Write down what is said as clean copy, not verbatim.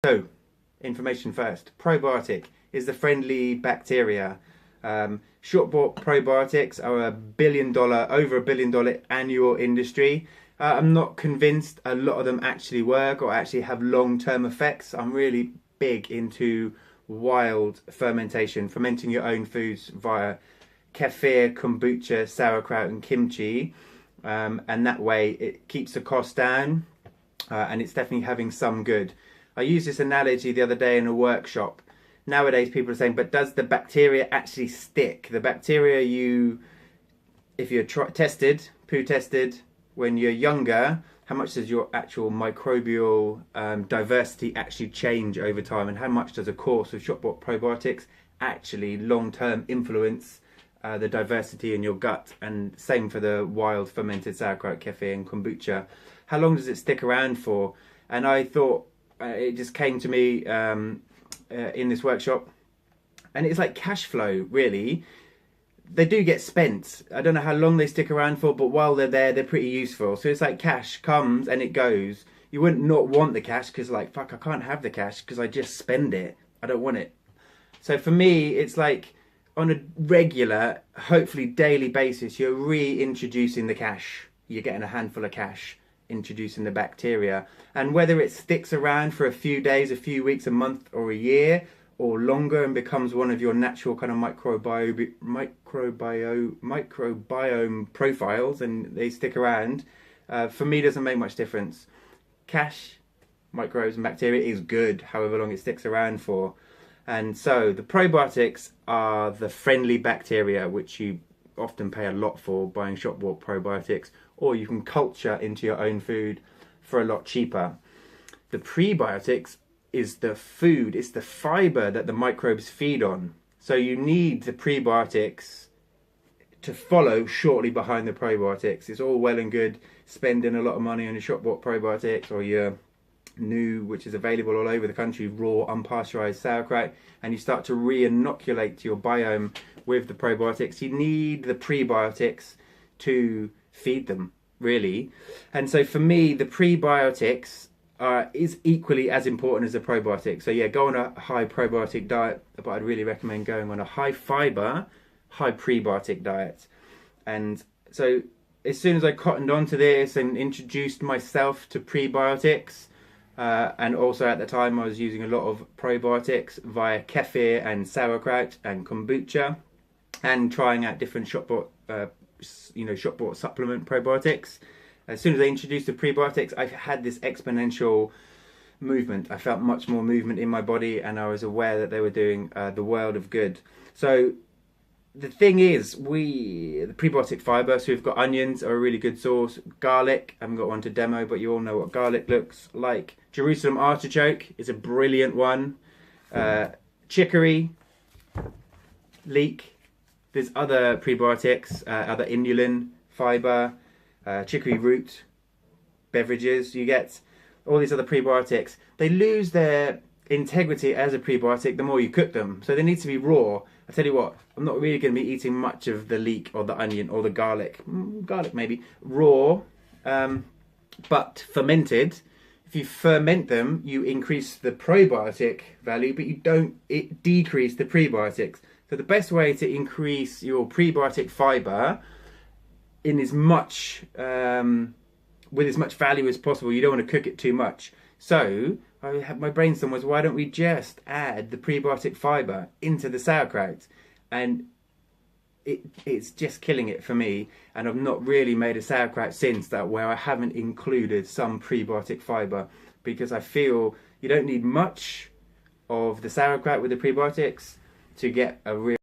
So, information first. Probiotic is the friendly bacteria. Short-bought probiotics are over $1 billion annual industry. I'm not convinced a lot of them actually work or actually have long-term effects. I'm really big into wild fermentation, fermenting your own foods via kefir, kombucha, sauerkraut and kimchi. And that way it keeps the cost down and it's definitely having some good. I used this analogy the other day in a workshop. Nowadays people are saying, but does the bacteria actually stick? The bacteria if you're poo tested, when you're younger, how much does your actual microbial diversity actually change over time? And how much does a course of shop-bought probiotics actually long-term influence the diversity in your gut? And same for the wild fermented sauerkraut, kefir and kombucha. How long does it stick around for? And I thought, it just came to me in this workshop, and it's like cash flow, really. They do get spent. I don't know how long they stick around for, but while they're there, they're pretty useful. So it's like cash comes and it goes. You wouldn't not want the cash because, like, fuck, I can't have the cash because I just spend it. I don't want it. So for me, it's like on a regular, hopefully daily basis, you're reintroducing the cash. You're getting a handful of cash, introducing the bacteria. And whether it sticks around for a few days, a few weeks, a month or a year or longer and becomes one of your natural kind of microbiome profiles and they stick around, for me doesn't make much difference. Cash, microbes and bacteria is good however long it sticks around for. And so the probiotics are the friendly bacteria, which you often pay a lot for buying shop-bought probiotics, or you can culture into your own food for a lot cheaper. The prebiotics is the food, it's the fiber that the microbes feed on. So you need the prebiotics to follow shortly behind the probiotics. It's all well and good spending a lot of money on your shop-bought probiotics or your new, which is available all over the country, raw unpasteurized sauerkraut, and you start to re-inoculate your biome with the probiotics. You need the prebiotics to feed them, really. And so for me, the prebiotics is equally as important as the probiotics. So yeah, go on a high probiotic diet, but I'd really recommend going on a high fiber, high prebiotic diet. And so as soon as I cottoned onto this and introduced myself to prebiotics, and also at the time I was using a lot of probiotics via kefir and sauerkraut and kombucha, and trying out different shop-bought supplement probiotics. As soon as I introduced the prebiotics, I've had this exponential movement. I felt much more movement in my body, and I was aware that they were doing the world of good. So the thing is, the prebiotic fiber, so we've got onions are a really good source. Garlic, I haven't got one to demo, but you all know what garlic looks like. Jerusalem artichoke is a brilliant one. Chicory, leek. There's other prebiotics, other inulin, fiber, chicory root, beverages. You get all these other prebiotics. They lose their integrity as a prebiotic the more you cook them. So they need to be raw. I tell you what, I'm not really going to be eating much of the leek or the onion or the garlic. Garlic maybe. Raw, but fermented. If you ferment them, you increase the probiotic value, but you don't decrease the prebiotics. So the best way to increase your prebiotic fiber in as much with as much value as possible, you don't want to cook it too much. So my brainstorm was, why don't we just add the prebiotic fiber into the sauerkraut? And it's just killing it for me. And I've not really made a sauerkraut since that where I haven't included some prebiotic fiber, because I feel you don't need much of the sauerkraut with the prebiotics to get a real